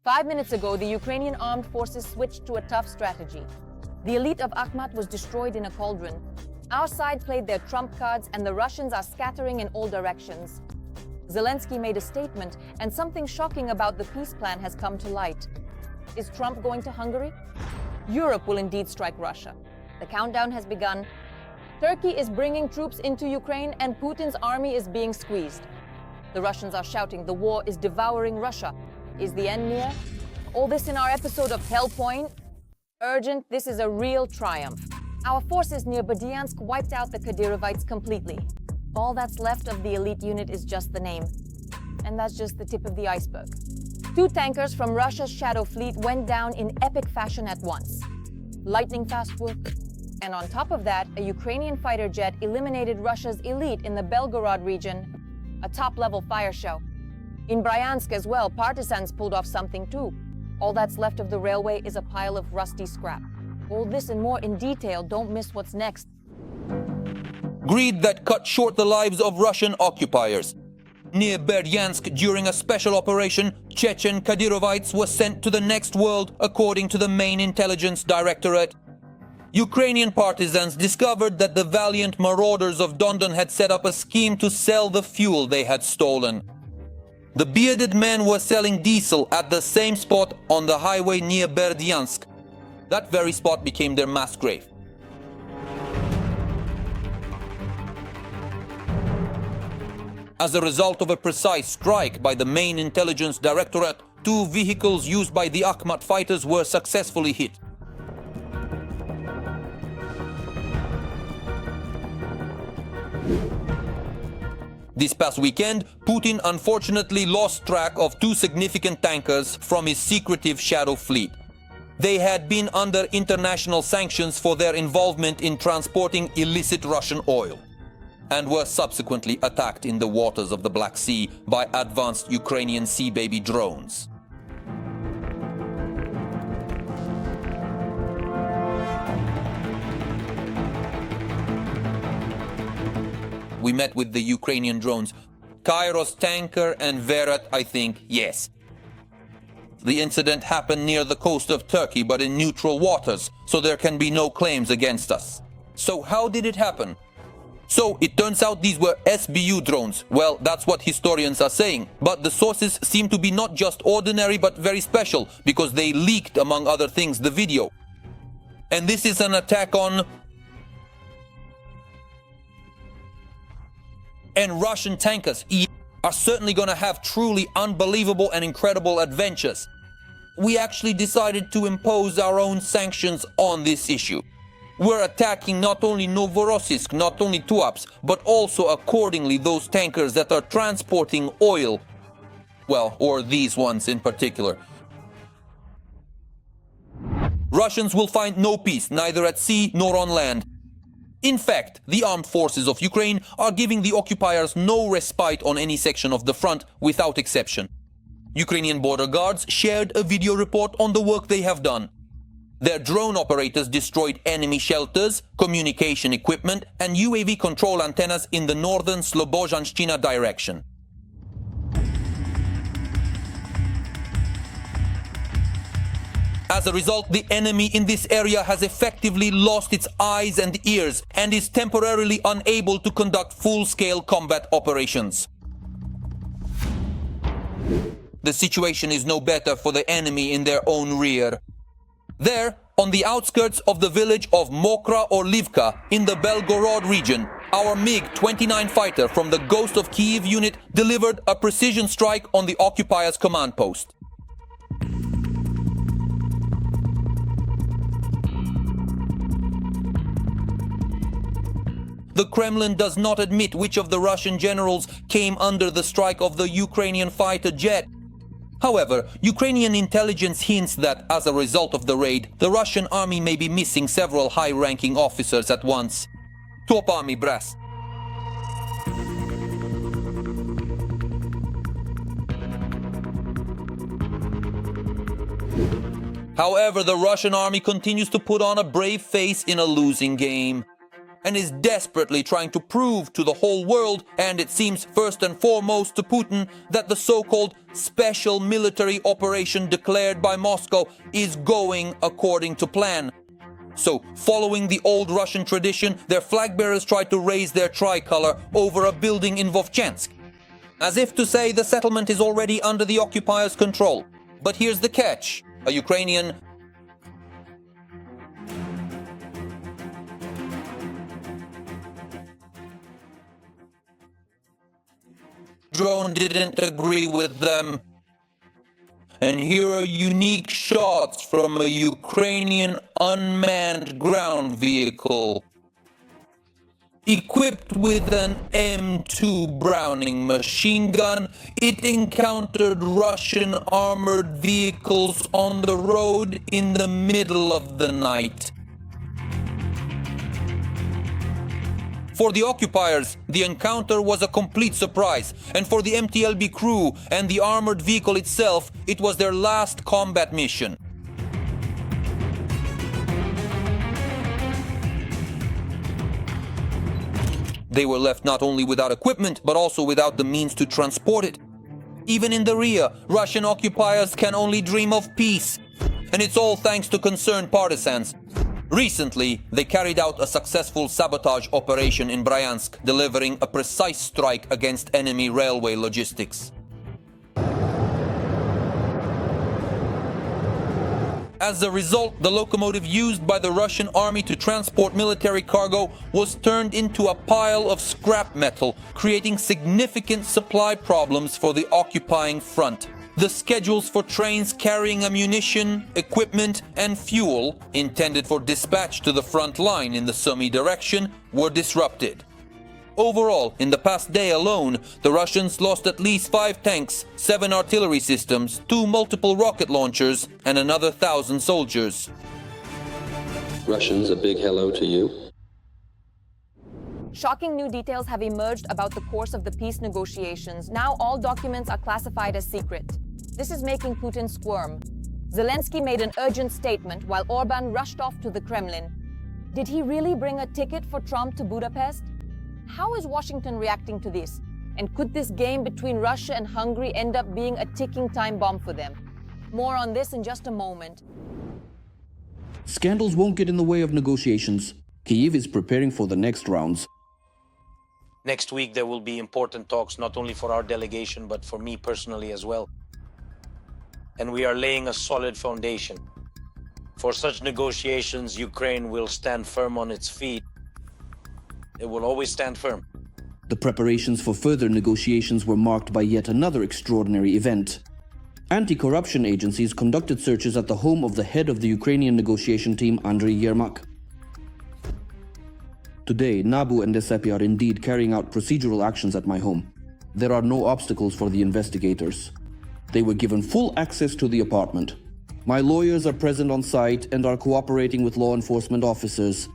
5 minutes ago, the Ukrainian armed forces switched to a tough strategy. The elite of Akhmat was destroyed in a cauldron. Our side played their trump cards, and the Russians are scattering in all directions. Zelensky made a statement, and something shocking about the peace plan has come to light. Is Trump going to Hungary? Europe will indeed strike Russia. The countdown has begun. Turkey is bringing troops into Ukraine, and Putin's army is being squeezed. The Russians are shouting, the war is devouring Russia. Is the end near? All this in our episode of Hellpoint. Urgent, this is a real triumph. Our forces near Berdyansk wiped out the Kadyrovites completely. All that's left of the elite unit is just the name. And that's just the tip of the iceberg. 2 tankers from Russia's Shadow Fleet went down in epic fashion at once. Lightning fast work. And on top of that, a Ukrainian fighter jet eliminated Russia's elite in the Belgorod region. A top-level fire show. In Bryansk as well, partisans pulled off something too. All that's left of the railway is a pile of rusty scrap. All this and more in detail, don't miss what's next. Greed that cut short the lives of Russian occupiers. Near Berdyansk, during a special operation, Chechen Kadyrovites were sent to the next world, according to the main intelligence directorate. Ukrainian partisans discovered that the valiant marauders of Dondon had set up a scheme to sell the fuel they had stolen. The bearded men were selling diesel at the same spot on the highway near Berdyansk. That very spot became their mass grave. As a result of a precise strike by the main intelligence directorate, 2 vehicles used by the Akhmat fighters were successfully hit. This past weekend, Putin unfortunately lost track of 2 significant tankers from his secretive Shadow Fleet. They had been under international sanctions for their involvement in transporting illicit Russian oil, and were subsequently attacked in the waters of the Black Sea by advanced Ukrainian Sea Baby drones. We met with the Ukrainian drones. Kairos tanker and Verat, I think, yes. The incident happened near the coast of Turkey, but in neutral waters, so there can be no claims against us. So how did it happen? So it turns out these were SBU drones. Well, that's what historians are saying. But the sources seem to be not just ordinary, but very special, because they leaked, among other things, the video. And this is an attack on... And Russian tankers are certainly going to have truly unbelievable and incredible adventures. We actually decided to impose our own sanctions on this issue. We're attacking not only Novorossiysk, not only Tuapse, but also accordingly those tankers that are transporting oil. Well, or these ones in particular. Russians will find no peace, neither at sea nor on land. In fact, the armed forces of Ukraine are giving the occupiers no respite on any section of the front, without exception. Ukrainian border guards shared a video report on the work they have done. Their drone operators destroyed enemy shelters, communication equipment, and UAV control antennas in the northern Slobozhanshchina direction. As a result, the enemy in this area has effectively lost its eyes and ears and is temporarily unable to conduct full-scale combat operations. The situation is no better for the enemy in their own rear. There, on the outskirts of the village of Mokra or Livka in the Belgorod region, our MiG-29 fighter from the Ghost of Kyiv unit delivered a precision strike on the occupiers' command post. The Kremlin does not admit which of the Russian generals came under the strike of the Ukrainian fighter jet. However, Ukrainian intelligence hints that, as a result of the raid, the Russian army may be missing several high-ranking officers at once. Top army brass. However, the Russian army continues to put on a brave face in a losing game. and is desperately trying to prove to the whole world, and it seems first and foremost to Putin, that the so-called special military operation declared by Moscow is going according to plan. So, following the old Russian tradition, their flag bearers tried to raise their tricolor over a building in Vovchansk, as if to say the settlement is already under the occupiers' control. But here's the catch: a Ukrainian drone didn't agree with them. And here are unique shots from a Ukrainian unmanned ground vehicle. Equipped with an M2 Browning machine gun, it encountered Russian armored vehicles on the road in the middle of the night. For the occupiers, the encounter was a complete surprise, and for the MTLB crew and the armored vehicle itself, it was their last combat mission. They were left not only without equipment, but also without the means to transport it. Even in the rear, Russian occupiers can only dream of peace, and it's all thanks to concerned partisans. Recently, they carried out a successful sabotage operation in Bryansk, delivering a precise strike against enemy railway logistics. As a result, the locomotive used by the Russian army to transport military cargo was turned into a pile of scrap metal, creating significant supply problems for the occupying front. The schedules for trains carrying ammunition, equipment, and fuel, intended for dispatch to the front line in the Sumy direction, were disrupted. Overall, in the past day alone, the Russians lost at least 5 tanks, 7 artillery systems, 2 multiple rocket launchers, and another 1,000 soldiers. Russians, a big hello to you. Shocking new details have emerged about the course of the peace negotiations. Now all documents are classified as secret. This is making Putin squirm. Zelensky made an urgent statement while Orban rushed off to the Kremlin. Did he really bring a ticket for Trump to Budapest? How is Washington reacting to this? And could this game between Russia and Hungary end up being a ticking time bomb for them? More on this in just a moment. Scandals won't get in the way of negotiations. Kyiv is preparing for the next rounds. Next week there will be important talks, not only for our delegation, but for me personally as well. And we are laying a solid foundation. For such negotiations, Ukraine will stand firm on its feet. It will always stand firm. The preparations for further negotiations were marked by yet another extraordinary event. Anti-corruption agencies conducted searches at the home of the head of the Ukrainian negotiation team, Andriy Yermak. Today, Nabu and Desepi are indeed carrying out procedural actions at my home. There are no obstacles for the investigators. They were given full access to the apartment. My lawyers are present on site and are cooperating with law enforcement officers.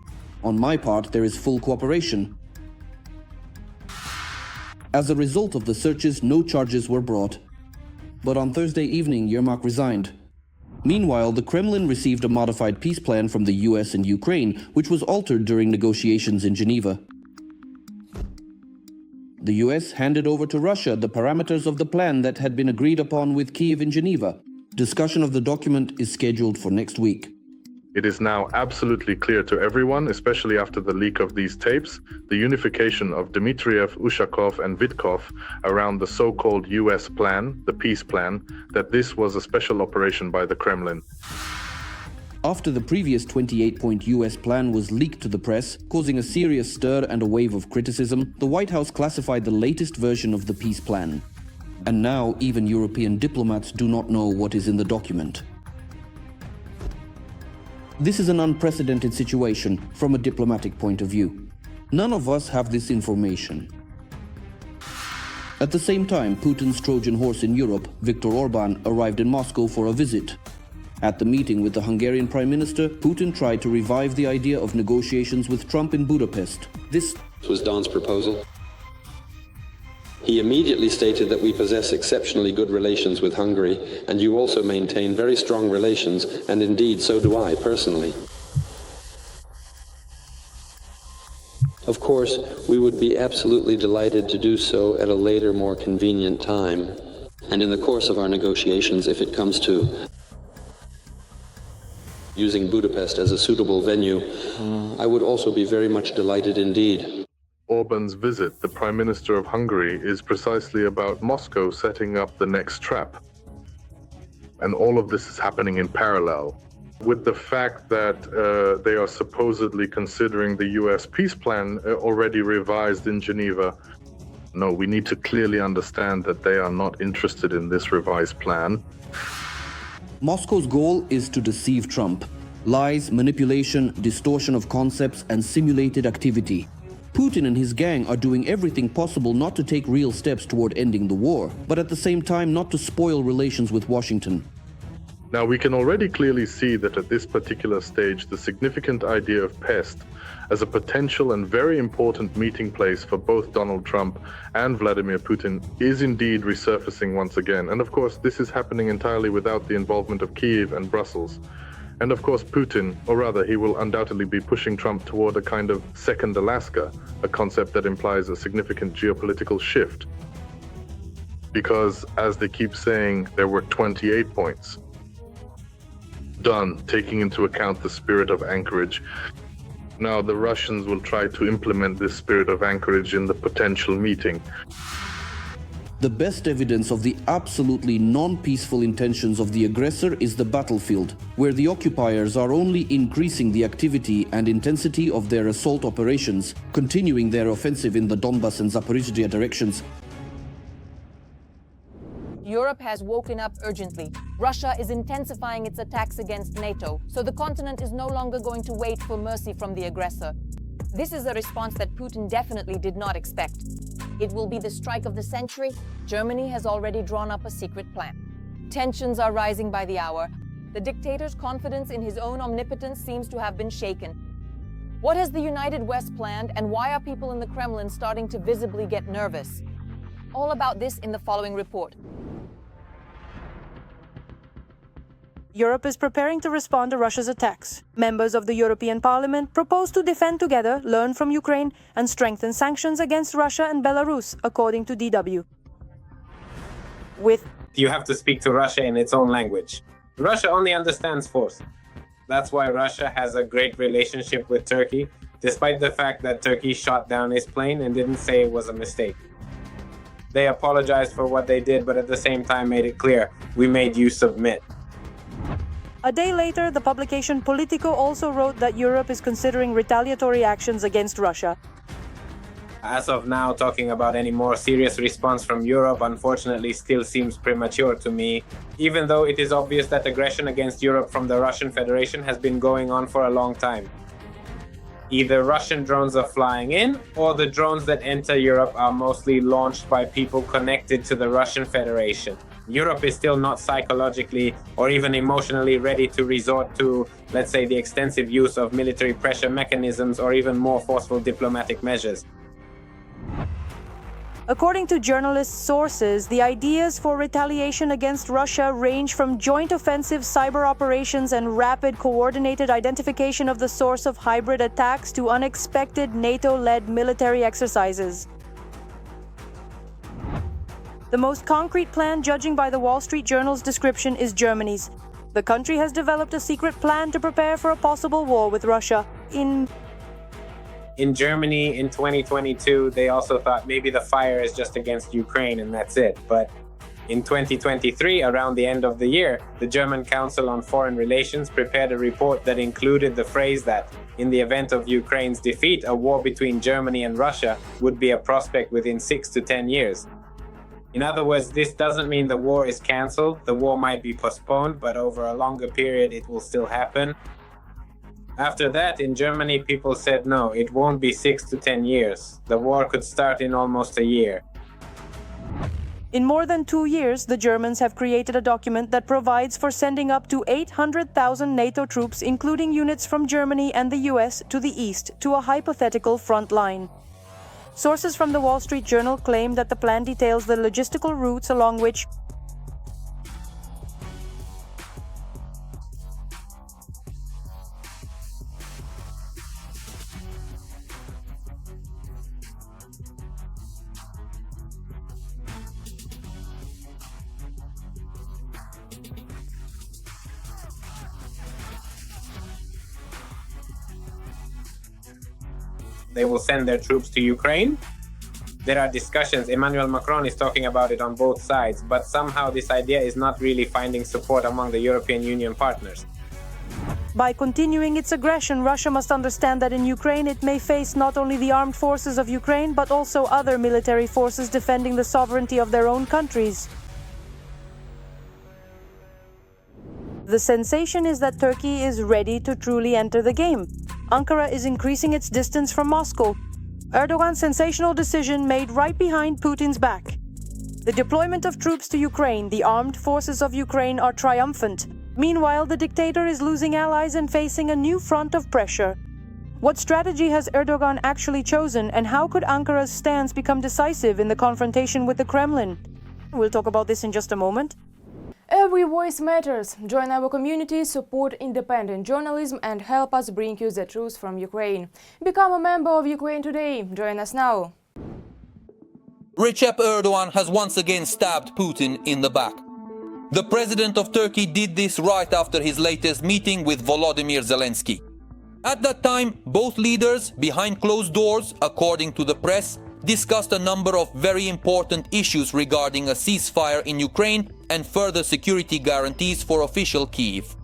On my part, there is full cooperation. As a result of the searches, no charges were brought. But on Thursday evening, Yermak resigned. Meanwhile, the Kremlin received a modified peace plan from the US and Ukraine, which was altered during negotiations in Geneva. The US handed over to Russia the parameters of the plan that had been agreed upon with Kyiv in Geneva. Discussion of the document is scheduled for next week. It is now absolutely clear to everyone, especially after the leak of these tapes, the unification of Dmitriev, Ushakov and Vitkov around the so-called US plan, the peace plan, that this was a special operation by the Kremlin. After the previous 28-point US plan was leaked to the press, causing a serious stir and a wave of criticism, the White House classified the latest version of the peace plan. And now even European diplomats do not know what is in the document. This is an unprecedented situation from a diplomatic point of view. None of us have this information. At the same time, Putin's Trojan horse in Europe, Viktor Orban, arrived in Moscow for a visit. At the meeting with the Hungarian Prime Minister, Putin tried to revive the idea of negotiations with Trump in Budapest. This was Don's proposal. He immediately stated that we possess exceptionally good relations with Hungary, and you also maintain very strong relations, and indeed so do I personally. Of course, we would be absolutely delighted to do so at a later, more convenient time. And in the course of our negotiations, if it comes to using Budapest as a suitable venue, I would also be very much delighted indeed. Orban's visit, the Prime Minister of Hungary, is precisely about Moscow setting up the next trap. And all of this is happening in parallel. With the fact that they are supposedly considering the US peace plan already revised in Geneva, no, we need to clearly understand that they are not interested in this revised plan. Moscow's goal is to deceive Trump. Lies, manipulation, distortion of concepts, and simulated activity. Putin and his gang are doing everything possible not to take real steps toward ending the war, but at the same time not to spoil relations with Washington. Now, we can already clearly see that at this particular stage, the significant idea of Pest as a potential and very important meeting place for both Donald Trump and Vladimir Putin is indeed resurfacing once again. And of course, this is happening entirely without the involvement of Kyiv and Brussels. And of course, Putin, or rather, he will undoubtedly be pushing Trump toward a kind of second Alaska, a concept that implies a significant geopolitical shift. Because, as they keep saying, there were 28 points. Done, taking into account the spirit of Anchorage. Now, the Russians will try to implement this spirit of Anchorage in the potential meeting. The best evidence of the absolutely non-peaceful intentions of the aggressor is the battlefield, where the occupiers are only increasing the activity and intensity of their assault operations, continuing their offensive in the Donbas and Zaporizhzhia directions. Europe has woken up urgently. Russia is intensifying its attacks against NATO, so the continent is no longer going to wait for mercy from the aggressor. This is a response that Putin definitely did not expect. It will be the strike of the century. Germany has already drawn up a secret plan. Tensions are rising by the hour. The dictator's confidence in his own omnipotence seems to have been shaken. What has the United West planned, and why are people in the Kremlin starting to visibly get nervous? All about this in the following report. Europe is preparing to respond to Russia's attacks. Members of the European Parliament propose to defend together, learn from Ukraine, and strengthen sanctions against Russia and Belarus, according to DW. You have to speak to Russia in its own language. Russia only understands force. That's why Russia has a great relationship with Turkey, despite the fact that Turkey shot down his plane and didn't say it was a mistake. They apologized for what they did, but at the same time made it clear, we made you submit. A day later, the publication Politico also wrote that Europe is considering retaliatory actions against Russia. As of now, talking about any more serious response from Europe unfortunately still seems premature to me, even though it is obvious that aggression against Europe from the Russian Federation has been going on for a long time. Either Russian drones are flying in, or the drones that enter Europe are mostly launched by people connected to the Russian Federation. Europe is still not psychologically or even emotionally ready to resort to, let's say, the extensive use of military pressure mechanisms or even more forceful diplomatic measures. According to journalist sources, the ideas for retaliation against Russia range from joint offensive cyber operations and rapid coordinated identification of the source of hybrid attacks to unexpected NATO-led military exercises. The most concrete plan, judging by the Wall Street Journal's description, is Germany's. The country has developed a secret plan to prepare for a possible war with Russia. In Germany in 2022, they also thought maybe the fire is just against Ukraine and that's it. But in 2023, around the end of the year, the German Council on Foreign Relations prepared a report that included the phrase that, in the event of Ukraine's defeat, a war between Germany and Russia would be a prospect within 6 to 10 years. In other words, this doesn't mean the war is cancelled. The war might be postponed, but over a longer period, it will still happen. After that, in Germany, people said, no, it won't be 6 to 10 years. The war could start in almost a year. In more than 2 years, the Germans have created a document that provides for sending up to 800,000 NATO troops, including units from Germany and the US, to the east, to a hypothetical front line. Sources from the Wall Street Journal claim that the plan details the logistical routes along which they will send their troops to Ukraine. There are discussions, Emmanuel Macron is talking about it on both sides, but somehow this idea is not really finding support among the European Union partners. By continuing its aggression, Russia must understand that in Ukraine it may face not only the armed forces of Ukraine, but also other military forces defending the sovereignty of their own countries. The sensation is that Turkey is ready to truly enter the game. Ankara is increasing its distance from Moscow. Erdogan's sensational decision made right behind Putin's back. The deployment of troops to Ukraine, the armed forces of Ukraine are triumphant. Meanwhile, the dictator is losing allies and facing a new front of pressure. What strategy has Erdogan actually chosen, and how could Ankara's stance become decisive in the confrontation with the Kremlin? We'll talk about this in just a moment. Every voice matters. Join our community, support independent journalism and help us bring you the truth from Ukraine. Become a member of Ukraine today. Join us now. Recep Erdogan has once again stabbed Putin in the back. The president of Turkey did this right after his latest meeting with Volodymyr Zelensky. At that time, both leaders, behind closed doors, according to the press, discussed a number of very important issues regarding a ceasefire in Ukraine and further security guarantees for official Kyiv.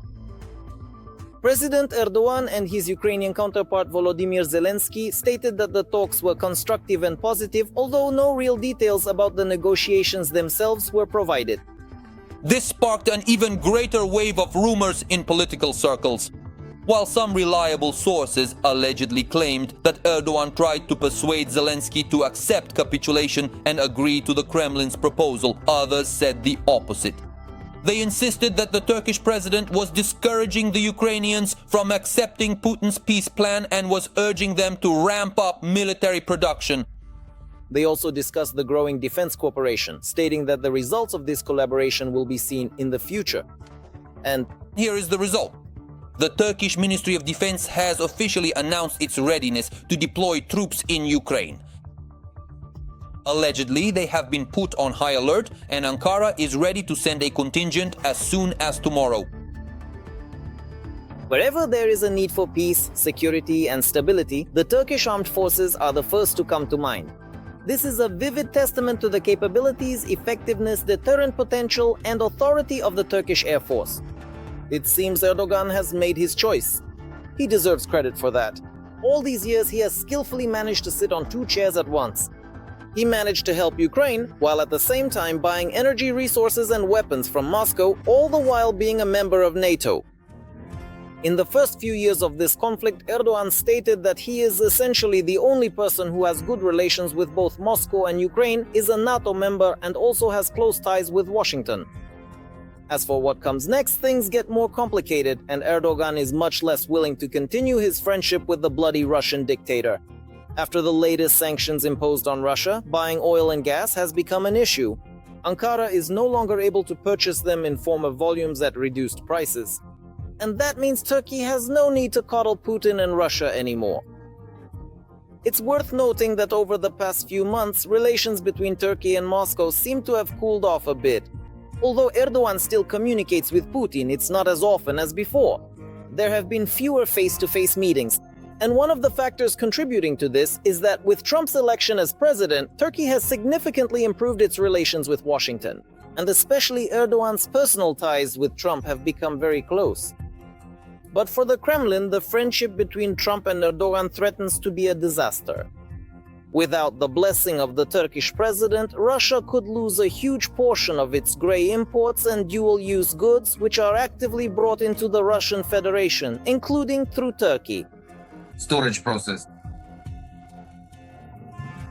President Erdogan and his Ukrainian counterpart Volodymyr Zelensky stated that the talks were constructive and positive, although no real details about the negotiations themselves were provided. This sparked an even greater wave of rumors in political circles. While some reliable sources allegedly claimed that Erdogan tried to persuade Zelensky to accept capitulation and agree to the Kremlin's proposal, others said the opposite. They insisted that the Turkish president was discouraging the Ukrainians from accepting Putin's peace plan and was urging them to ramp up military production. They also discussed the growing defense cooperation, stating that the results of this collaboration will be seen in the future. And here is the result. The Turkish Ministry of Defense has officially announced its readiness to deploy troops in Ukraine. Allegedly, they have been put on high alert, and Ankara is ready to send a contingent as soon as tomorrow. wherever there is a need for peace, security, and stability, the Turkish armed forces are the first to come to mind. This is a vivid testament to the capabilities, effectiveness, deterrent potential, and authority of the Turkish Air Force. It seems Erdogan has made his choice. He deserves credit for that. All these years, he has skillfully managed to sit on two chairs at once. He managed to help Ukraine, while at the same time buying energy resources and weapons from Moscow, all the while being a member of NATO. In the first few years of this conflict, Erdogan stated that he is essentially the only person who has good relations with both Moscow and Ukraine, is a NATO member, and also has close ties with Washington. As for what comes next, things get more complicated, and Erdogan is much less willing to continue his friendship with the bloody Russian dictator. After the latest sanctions imposed on Russia, buying oil and gas has become an issue. Ankara is no longer able to purchase them in former volumes at reduced prices. And that means Turkey has no need to coddle Putin and Russia anymore. It's worth noting that over the past few months, relations between Turkey and Moscow seem to have cooled off a bit. Although Erdogan still communicates with Putin, it's not as often as before. There have been fewer face-to-face meetings. And one of the factors contributing to this is that with Trump's election as president, Turkey has significantly improved its relations with Washington. And especially Erdogan's personal ties with Trump have become very close. But for the Kremlin, the friendship between Trump and Erdogan threatens to be a disaster. Without the blessing of the Turkish president, Russia could lose a huge portion of its grey imports and dual-use goods, which are actively brought into the Russian Federation, including through Turkey. Storage process.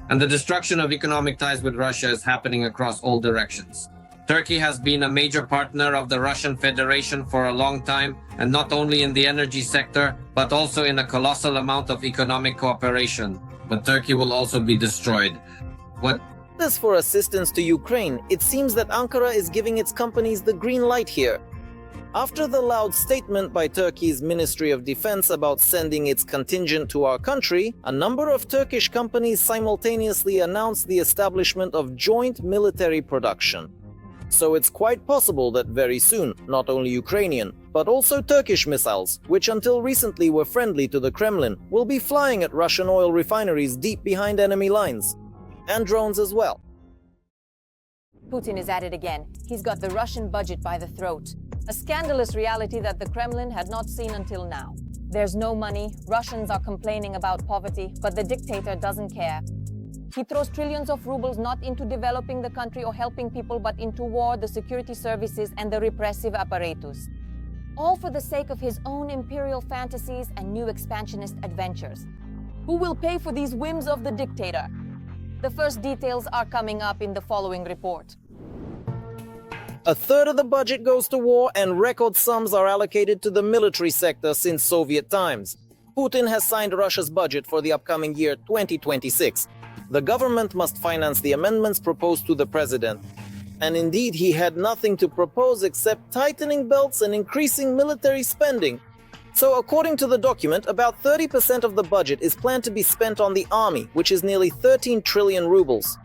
And the destruction of economic ties with Russia is happening across all directions. Turkey has been a major partner of the Russian Federation for a long time, and not only in the energy sector, but also in a colossal amount of economic cooperation. But Turkey will also be destroyed. As for assistance to Ukraine, it seems that Ankara is giving its companies the green light here. After the loud statement by Turkey's Ministry of Defense about sending its contingent to our country, a number of Turkish companies simultaneously announced the establishment of joint military production. So it's quite possible that very soon, not only Ukrainian, but also Turkish missiles, which until recently were friendly to the Kremlin, will be flying at Russian oil refineries deep behind enemy lines. And drones as well. Putin is at it again. He's got the Russian budget by the throat. A scandalous reality that the Kremlin had not seen until now. There's no money, Russians are complaining about poverty, but the dictator doesn't care. He throws trillions of rubles not into developing the country or helping people, but into war, the security services, and the repressive apparatus. All for the sake of his own imperial fantasies and new expansionist adventures. Who will pay for these whims of the dictator? The first details are coming up in the following report. A third of the budget goes to war, and record sums are allocated to the military sector since Soviet times. Putin has signed Russia's budget for the upcoming year 2026. The government must finance the amendments proposed to the president. And indeed, he had nothing to propose except tightening belts and increasing military spending. So according to the document, about 30% of the budget is planned to be spent on the army, which is nearly 13 trillion rubles.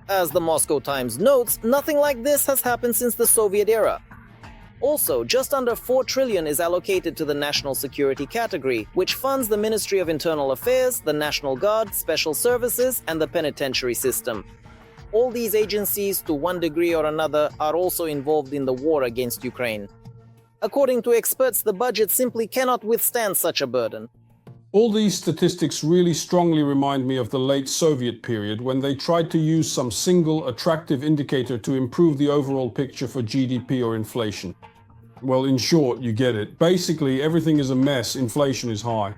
As the Moscow Times notes, nothing like this has happened since the Soviet era. Also, just under 4 trillion is allocated to the national security category, which funds the Ministry of Internal Affairs, the National Guard, Special Services, and the penitentiary system. All these agencies, to one degree or another, are also involved in the war against Ukraine. According to experts, the budget simply cannot withstand such a burden. All these statistics really strongly remind me of the late Soviet period, when they tried to use some single attractive indicator to improve the overall picture for GDP or inflation. Well, in short, you get it. Basically, everything is a mess, inflation is high.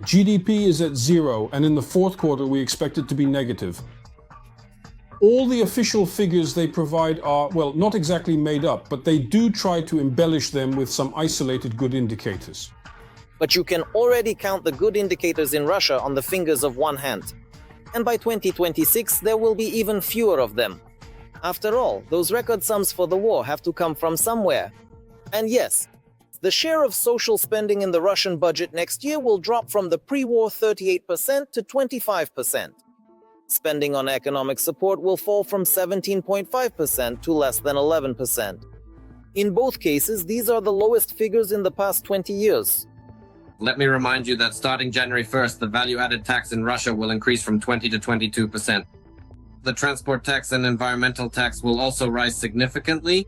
GDP is at 0, and in the fourth quarter we expect it to be negative. All the official figures they provide are, well, not exactly made up, but they do try to embellish them with some isolated good indicators. But you can already count the good indicators in Russia on the fingers of one hand. And by 2026, there will be even fewer of them. After all, those record sums for the war have to come from somewhere. And yes, the share of social spending in the Russian budget next year will drop from the pre-war 38% to 25%. Spending on economic support will fall from 17.5% to less than 11%. In both cases, these are the lowest figures in the past 20 years. Let me remind you that starting January 1st, the value-added tax in Russia will increase from 20 to 22%. The transport tax and environmental tax will also rise significantly.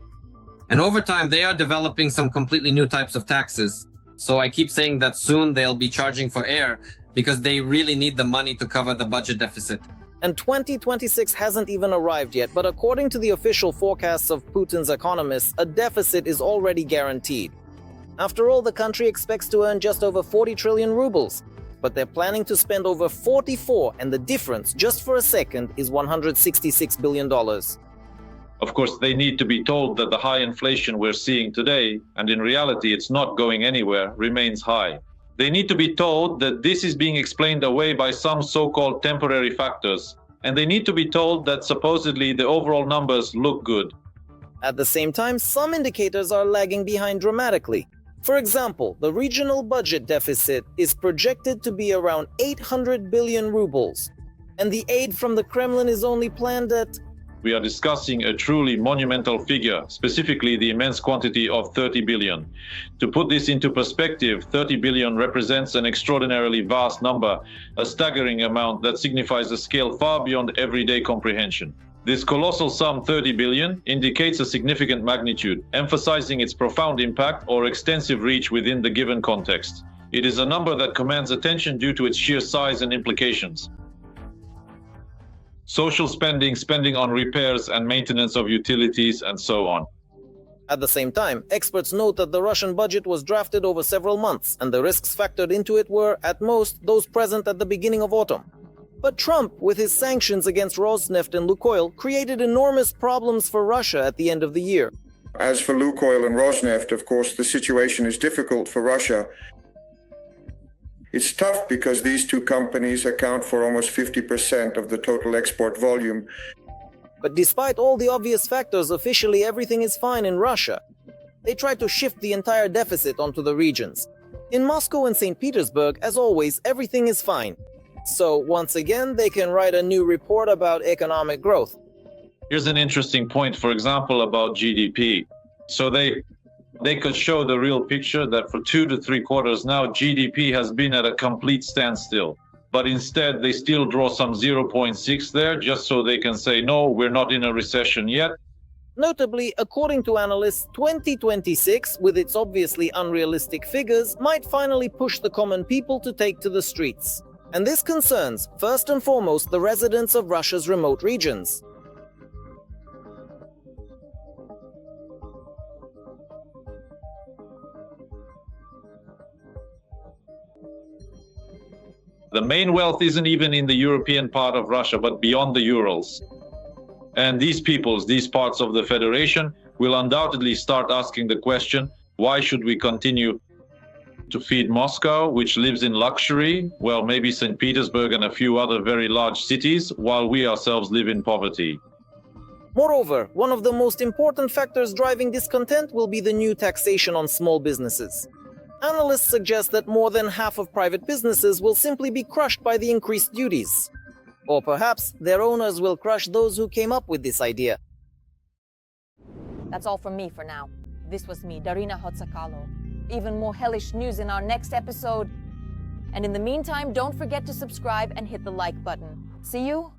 And over time, they are developing some completely new types of taxes. So I keep saying that soon they'll be charging for air because they really need the money to cover the budget deficit. And 2026 hasn't even arrived yet, but according to the official forecasts of Putin's economists, a deficit is already guaranteed. After all, the country expects to earn just over 40 trillion rubles, but they're planning to spend over 44, and the difference, just for a second, is $166 billion. Of course, they need to be told that the high inflation we're seeing today, and in reality it's not going anywhere, remains high. They need to be told that this is being explained away by some so-called temporary factors, and they need to be told that supposedly the overall numbers look good. At the same time, some indicators are lagging behind dramatically. For example, the regional budget deficit is projected to be around 800 billion rubles, and the aid from the Kremlin is only planned at... We are discussing a truly monumental figure, specifically the immense quantity of 30 billion. To put this into perspective, 30 billion represents an extraordinarily vast number, a staggering amount that signifies a scale far beyond everyday comprehension. This colossal sum, 30 billion, indicates a significant magnitude, emphasizing its profound impact or extensive reach within the given context. It is a number that commands attention due to its sheer size and implications. Social spending, spending on repairs and maintenance of utilities, and so on. At the same time, experts note that the Russian budget was drafted over several months, and the risks factored into it were, at most, those present at the beginning of autumn. But Trump, with his sanctions against Rosneft and Lukoil, created enormous problems for Russia at the end of the year. As for Lukoil and Rosneft, of course, the situation is difficult for Russia. It's tough because these two companies account for almost 50% of the total export volume. But despite all the obvious factors, officially everything is fine in Russia. They try to shift the entire deficit onto the regions. In Moscow and St. Petersburg, as always, everything is fine. So, once again, they can write a new report about economic growth. Here's an interesting point, for example, about GDP. So they they could show the real picture that for 2 to 3 quarters now, GDP has been at a complete standstill. But instead, they still draw some 0.6 there, just so they can say, no, we're not in a recession yet. Notably, according to analysts, 2026, with its obviously unrealistic figures, might finally push the common people to take to the streets. And this concerns, first and foremost, the residents of Russia's remote regions. The main wealth isn't even in the European part of Russia, but beyond the Urals. And these peoples, these parts of the Federation, will undoubtedly start asking the question, why should we continue to feed Moscow, which lives in luxury, well, maybe St. Petersburg and a few other very large cities, while we ourselves live in poverty? Moreover, one of the most important factors driving discontent will be the new taxation on small businesses. Analysts suggest that more than half of private businesses will simply be crushed by the increased duties. Or perhaps their owners will crush those who came up with this idea. That's all from me for now. This was me, Darina Hotsakalo. Even more hellish news in our next episode. And in the meantime, don't forget to subscribe and hit the like button. See you